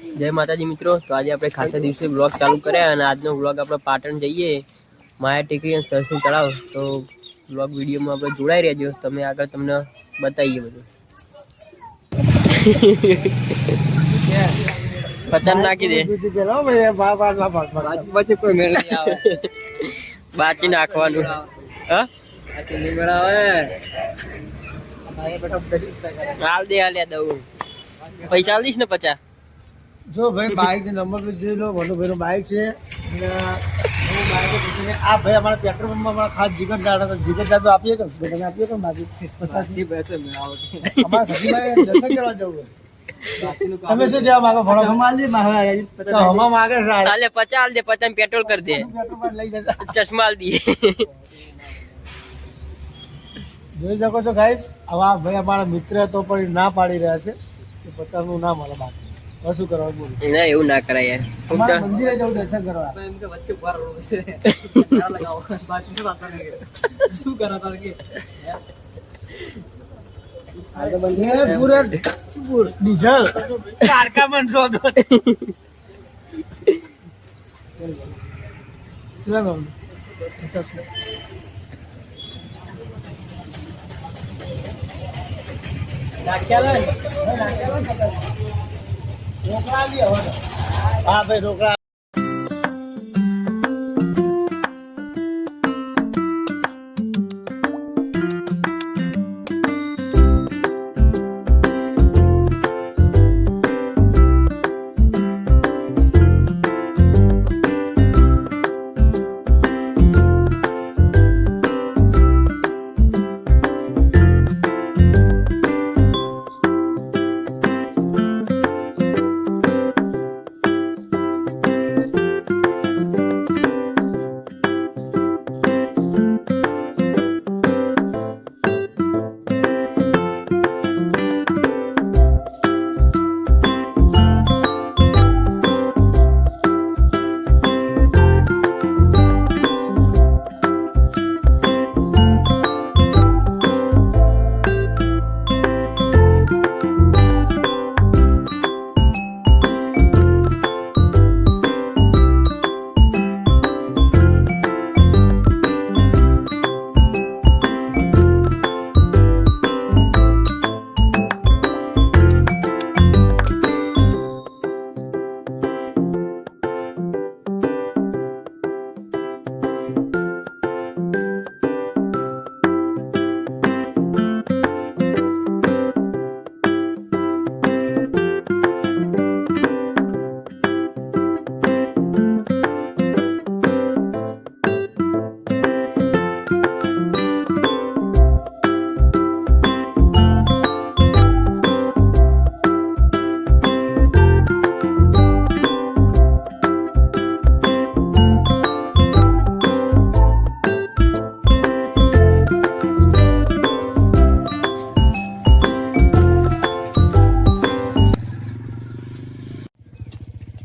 જય માતાજી મિત્રો, તો આજે આપણે ખાસા દિવસે બ્લોગ ચાલુ કર્યા અને આજનો બ્લોગ આપણે પાટણ જઈએ માયા ટેકરી અને સરસિંગ તળાવ. તો બ્લોગ વિડીયોમાં આપણે જોડાઈ રહેજો, તમે આગળ તમને બતાવીએ બધું. પચાસ નાખી દે બાચી નાખવાનું. હા હાલ દે હાલ દઉં પૈસા હાલ દઈશ ને 50. જો ભાઈ બાઈક નંબર પ્લેટ જોઈ લો, વડુભાઈ નું બાઈક છે. આ ભાઈ અમારા પેટ્રોલ પંપમાં અમારા ખાસ જીગર ચાલે તો જીગર ચાલ આપીએ કે તમે આપીએ કે માગી 50 અમારા સચીભાઈ દર્શન કરવા જવું. તમે શું કહેવા માંગો? ભણો હમાલ દે હમા માંગે છે. હાલે 50 હાલ દે, 50 પેટ્રોલ કરી દે, લઈ જતા ચશ્મા હાલ દે. જોઈ શકો છો ગાઈસ, આવા ભાઈ અમારા મિત્ર તો પણ ના પાડી રહ્યા છે કે 50 નું ના મળે બાકી. શું કરવા બોલ? ના એવું ના કરાય યાર. અમારા મંદિરે જવું દર્શન કરવા. એમ કે વચ્ચે ઉભા રહો છે. ના લગાવો બાકી વાત નહીં. શું કરાતા કે આ તો બંધે પૂરે ડીઝલ કારકા મન સો દો. ચલો રોકડા લી હવે. હા ભાઈ રોકડા.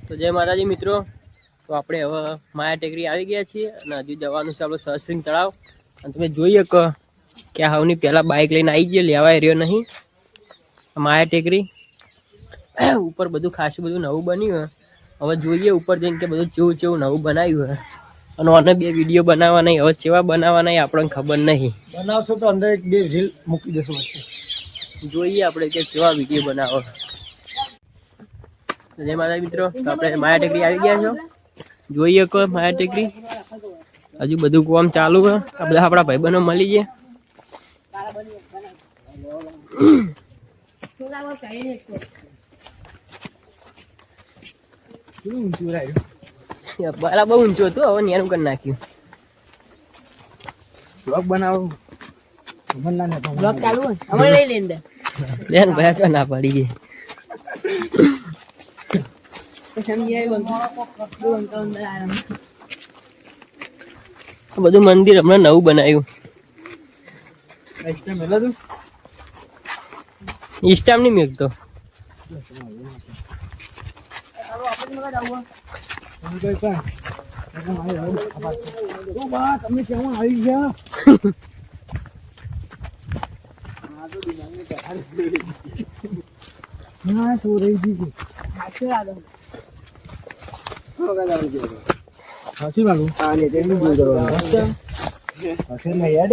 તો જય માતાજી મિત્રો, તો આપણે હવે માયા ટેકરી આવી ગયા છીએ અને હજુ જવાનું છે આપણું સરસિંગ તળાવ. અને તમે જોઈએ કે હાવની પહેલાં બાઇક લઈને આવી ગયો, લેવાય રહ્યો નહીં. માયા ટેકરી ઉપર બધું ખાસું બધું નવું બન્યું. હવે જોઈએ ઉપર જઈને કે બધું ચેવું ચેવું નવું બનાવ્યું હે. અને આને 2 વિડીયો બનાવવા નહીં, હવે કેવા બનાવવા નહીં આપણને ખબર નહીં. બનાવશો તો અંદર 1-2 રીલ મૂકી દેશું વચ્ચે. જોઈએ આપણે કે કેવા વિડીયો બનાવો. જય માતા મિત્રો, તો આપણે માયા ટેકરી આવી ગયા છો. જોઈએ કો માયા ટેકરી હજુ બધું કામ ચાલુ છે. આ બધા આપણા ભાઈબંધો મળી ગયા. બરાબર બહુ ઊંચું હતું, હવે નેનું કરી નાખ્યું. બ્લોગ બનાવો બ્લોગ ચાલુ હોય અમે લઈ લેંદે લેન ભાઈ ચા ના પડી ગઈ. બધું મંદિર હમણાં નવું બનાવ્યું. ઇસ્ટામ નહીં મેકતો. તમે કેવું આવી ગયા? ના તો રહી ગઈ. સાચી માગું હા ને તેનું જોઈ કરવાનું હશે ને યાર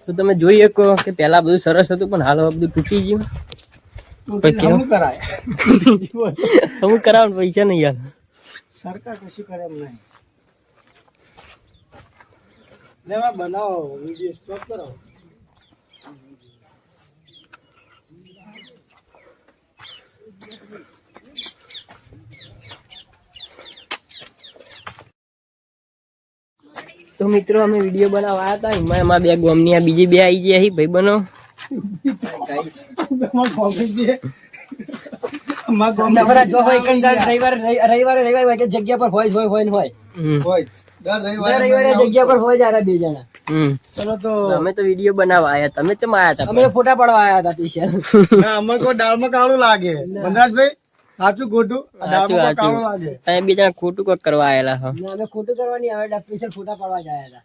તો તમે જોઈ શકો કે પહેલા બધું સરસ હતું પણ હાલ હવે બધું તૂટી ગયું. શું કરાય અમુક કરાવવાનું પૈસા નહીં યાર. સરકાર કશું કરે એમ નહીં લેવા બનાવો વિડિયો સ્ટોપ કરો. તો મિત્રો અમે વિડીયો બનાવવા આવ્યા હતા એમાં એમાં બે ગોમની આ બીજી બે આવી ગયા છે ભાઈ બનો જગ્યા પર હોય જગ્યા પર હોય જરા બે જણા. ચલો તો અમે તો વિડીયો બનાવવા આવ્યા તમે ચમ આયા હતા? અમે ફોટા પાડવા આવ્યા હતા ટીશર્ટ. ના અમને કોઈ દાળમાં કાળું લાગે વનરાજભાઈ સાચું ખોટું આ સાચું દાળમાં સાચું કાળું લાગે તમે બે જણા ખોટું કોક કરવા આયેલા હો. અમે ખોટું કરવાની આવે સ્પેશિયલ ફોટા પાડવા જ આવ્યા હતા.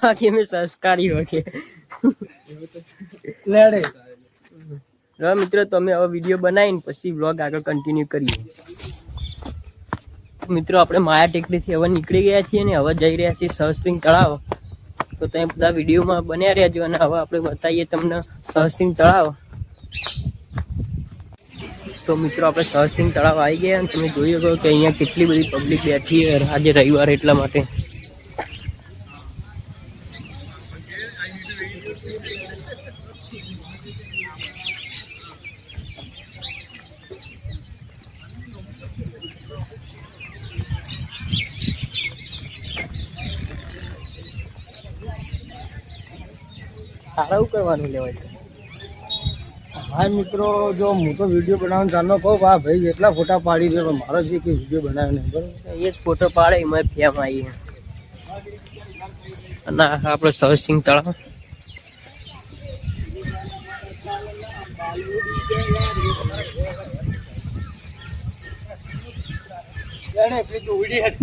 બાકી અમે સંસ્કારી હોય. લેડે હવે મિત્રો તમે હવે વિડીયો બનાવીને પછી વ્લોગ આગળ કન્ટિન્યુ કરીએ. મિત્રો આપણે માયા ટેકરીથી હવે નીકળી ગયા છીએ ને હવે જઈ રહ્યા છીએ સહસ્ત્રિંગ તળાવ. તો તમે બધા વિડીયોમાં બન્યા રહેજો અને હવે આપણે બતાવીએ તમને સહસ્ત્રિંગ તળાવ. તો મિત્રો આપણે સહસ્ત્રિંગ તળાવ આવી ગયા અને તમે જોઈ શકો કે અહીંયા કેટલી બધી પબ્લિક બેઠી છે આજે રવિવાર એટલા માટે. સારું કરવાનું લેવાય છે. હા મિત્રો જો હું તો વિડીયો બનાવવાનું ચાલો કહું આ ભાઈ એટલા ફોટા પાડી દે પણ મારો જે કે વિડીયો બનાવે નહીં બરોબર એ જ ફોટો પાડે એમાં ફેમ આવી અને આ આપણો સહસ્ત્રિંગ તળાવ. લેડે પેલી તો ઉડી હેડ